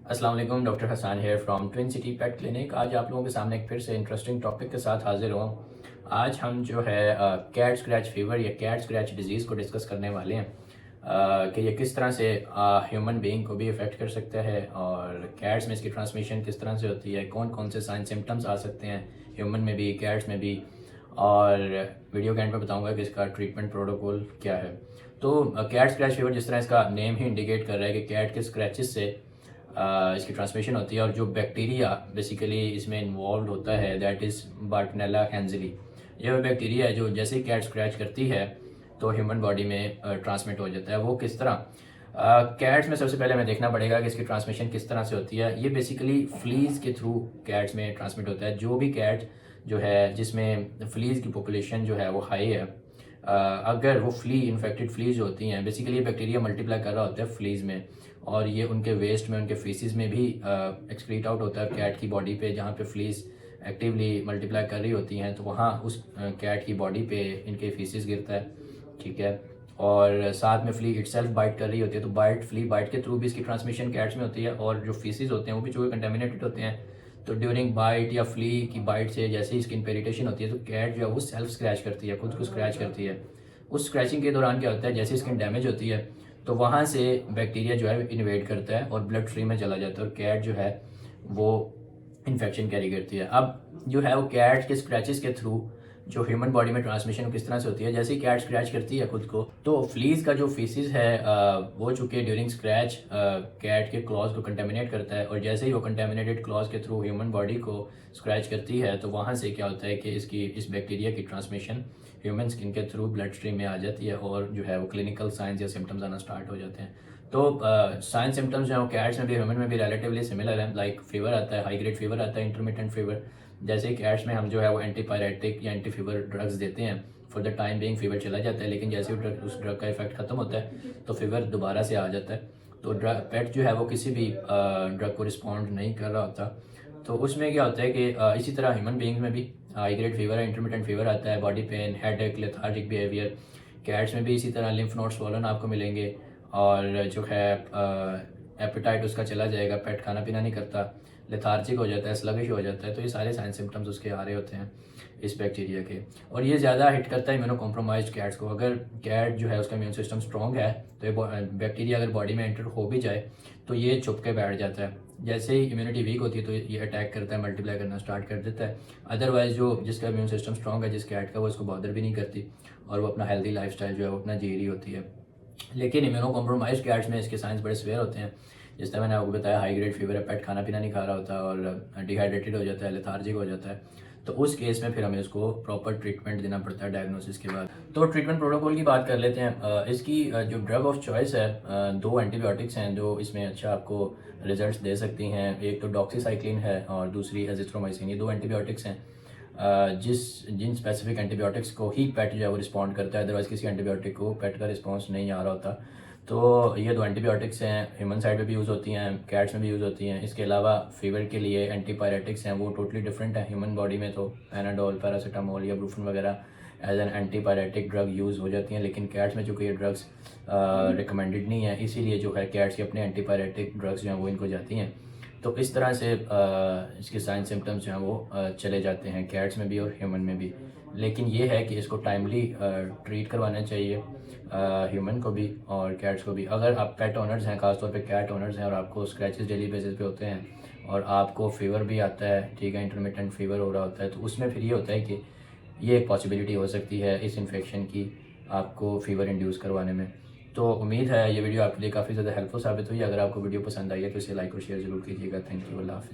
अस्सलाम वालेकुम, doctor Hasan here from twin city pet clinic. आज आप लोगों के सामने एक फिर से इंटरेस्टिंग टॉपिक के साथ हाजिर हुआ हूँ। आज हम जो है कैट स्क्रैच फीवर या कैट स्क्रैच डिजीज़ को डिस्कस करने वाले हैं कि ये किस तरह से ह्यूमन बीइंग को भी इफ़ेक्ट कर सकता है और कैट्स में इसकी ट्रांसमिशन किस तरह से होती है, कौन कौन से साइन सिम्टम्स आ सकते हैं ह्यूमन में भी, कैट्स में भी। और वीडियो के एंड में बताऊंगा कि इसका ट्रीटमेंट प्रोटोकॉल क्या है। तो कैट स्क्रैच फीवर, जिस तरह इसका नेम ही इंडिकेट कर रहा है कि कैट के स्क्रैचेस से इसकी ट्रांसमिशन होती है, और जो बैक्टीरिया बेसिकली इसमें इन्वॉल्व होता है दैट इज़ बार्टनेला हैंजली। यह बैक्टीरिया है जो जैसे ही कैट स्क्रैच करती है तो ह्यूमन बॉडी में ट्रांसमिट हो जाता है। वो किस तरह? कैट्स में सबसे पहले हमें देखना पड़ेगा कि इसकी ट्रांसमिशन किस तरह से होती है। ये बेसिकली फ्लीज़ के थ्रू कैट्स में ट्रांसमिट होता है। जो भी कैट जो है जिसमें फ्लीज़ की पॉपुलेशन जो है वो हाई है, अगर वो इन्फेक्टेड फ्लीज होती हैं, बेसिकली बैक्टीरिया मल्टीप्लाई कर रहा होता है फ्लीज में, और ये उनके वेस्ट में, उनके फीसिस में भी एक्सक्रीट आउट होता है कैट की बॉडी पे। जहाँ पे फ्लीज एक्टिवली मल्टीप्लाई कर रही होती हैं तो वहाँ उस कैट की बॉडी पे इनके फीसिस गिरता है, ठीक है। और साथ में फ्ली इटसेल्फ बाइट कर रही होती है, तो फ्ली बाइट के थ्रू भी इसकी ट्रांसमिशन कैट्स में होती है। और जो फीसिस होते हैं वो भी चूहे कंटेमिनेटेड होते हैं, तो ड्यूरिंग बाइट या फ्ली की बाइट से जैसे ही स्किन पे इरिटेशन होती है तो कैट जो है वो सेल्फ स्क्रैच करती है, खुद को स्क्रैच करती है। उस स्क्रैचिंग के दौरान क्या होता है, जैसे स्किन डैमेज होती है तो वहाँ से बैक्टीरिया जो है इन्वेड करता है और ब्लड स्ट्रीम में चला जाता है, और कैट जो है वो इन्फेक्शन कैरी करती है। अब जो है वो कैट के स्क्रैचेस के थ्रू जो ह्यूमन बॉडी में ट्रांसमिशन किस तरह से होती है, जैसे ही कैट स्क्रैच करती है खुद को, तो फ्लीज का जो फीसिस है वो चूँकि ड्यूरिंग स्क्रैच कैट के क्लॉज को कंटेमिनेट करता है, और जैसे ही वो कंटेमिनेटेड क्लॉज के थ्रू ह्यूमन बॉडी को स्क्रैच करती है तो वहाँ से क्या होता है कि इस बैक्टीरिया की ट्रांसमिशन ह्यूमन स्किन के थ्रू ब्लड स्ट्रीम में आ जाती है, और जो है वो क्लिनिकल साइंस या सिम्टम्स आना स्टार्ट हो जाते हैं। तो साइन सिम्टम्स जो है कैट्स में भी ह्यूमन में भी रिलेटिवली सिमिलर है। लाइक फीवर आता है, हाई ग्रेड फीवर आता है, इंटरमिटेंट फीवर। जैसे ही कैट्स में हम जो है वो एंटीपायरेटिक या एंटी फीवर ड्रग्स देते हैं, for the time being fever चला जाता है, लेकिन जैसे ही उस ड्रग का इफेक्ट खत्म होता है तो फीवर दोबारा से आ जाता है। तो पेट जो है वो किसी भी ड्रग को रिस्पॉन्ड नहीं कर रहा होता। तो उसमें क्या होता है कि इसी तरह ह्यूमन बीइंग्स में भी हाई ग्रेड फीवर है, इंटरमिटेंट फीवर आता है, body pain, headache, lethargic behaviour. Cats में भी इसी तरह लिम्फ नोड स्वॉलन आपको मिलेंगे, और जो है एपेटाइट उसका चला जाएगा, पेट खाना पीना नहीं करता, लेथार्जिक हो जाता है, स्लगिश हो जाता है। तो ये सारे साइन सिम्टम्स उसके आ रहे होते हैं इस बैक्टीरिया के। और ये ज़्यादा हिट करता है इम्यूनो कॉम्प्रोमाइज्ड कैट्स को। अगर कैट जो है उसका इम्यून सिस्टम स्ट्रॉन्ग है तो ये बैक्टीरिया अगर बॉडी में एंटर हो भी जाए तो ये छुप के बैठ जाता है। जैसे ही इम्यूनिटी वीक होती है तो ये अटैक करता है, मल्टीप्लाई करना स्टार्ट कर देता है। अदरवाइज जो जिसका इम्यून सिस्टम स्ट्रॉन्ग है, जिस कैट का, वो इसको बॉदर भी नहीं करती, और वो अपना हेल्दी लाइफस्टाइल जो है वो अपना जी रही होती है। लेकिन इम्यूनो कॉम्प्रोमाइज कैट्स में इसके साइंस बड़े सीवियर होते हैं। जिस तरह मैंने आपको बताया, हाई ग्रेड फीवर है, पेट खाना पीना नहीं खा रहा होता और डिहाइड्रेटेड हो जाता है, लेथार्जिक हो जाता है। तो उस केस में फिर हमें उसको प्रॉपर ट्रीटमेंट देना पड़ता है डायग्नोसिस के बाद। तो ट्रीटमेंट प्रोटोकॉल की बात कर लेते हैं। इसकी जो ड्रग ऑफ चॉइस है, दो एंटीबायोटिक्स हैं जो इसमें अच्छा आपको रिजल्ट्स दे सकती हैं। एक तो डॉक्सीसाइक्लिन है और दूसरी एजिथ्रोमाइसिन। ये दो एंटीबायोटिक्स हैं जिन स्पेसिफिक एंटीबायोटिक्स को ही पेट जो है वो रिस्पॉन्ड करता है, अदरवाइज किसी एंटीबायोटिक को पेट का रिस्पॉन्स नहीं आ रहा होता। तो ये दो एंटीबायोटिक्स हैं, ह्यूमन साइड पे भी यूज़ होती हैं, कैट्स में भी यूज़ होती हैं। इसके अलावा फीवर के लिए एंटीपायरेटिक्स हैं, वो टोटली डिफरेंट है। ह्यूमन बॉडी में तो पैनाडोल, पैरासीटामोल या ब्रूफन वगैरह as an antipyretic drug use हो जाती हैं, लेकिन कैट्स में चूँकि ये ड्रग्स रिकमेंडेड नहीं है, इसीलिए जो है कैट्स के अपने एंटीपायरेटिक ड्रग्स जो हैं वो इनको जाती हैं। तो इस तरह से इसके साइन सिम्टम्स जो हैं वो चले जाते हैं कैट्स में भी और ह्यूमन में भी। लेकिन ये है कि इसको टाइमली ट्रीट करवाना चाहिए ह्यूमन को भी और कैट्स को भी। अगर आप पेट ओनर्स हैं, खासतौर पे कैट ओनर्स हैं, और आपको स्क्रैचेस डेली बेसिस पे होते हैं और आपको फीवर भी आता है, ठीक है, इंटरमिटेंट फीवर हो रहा होता है, तो उसमें फिर ये होता है कि ये एक पॉसिबिलिटी हो सकती है इस इन्फेक्शन की आपको फीवर इंड्यूस करवाने में। तो उम्मीद है ये वीडियो आपके लिए काफ़ी ज़्यादा हेल्पफुल साबित हुई। अगर आपको वीडियो पसंद आई है तो इसे लाइक और शेयर ज़रूर कीजिएगा। थैंक यू, अल्लाह हाफ़िज़।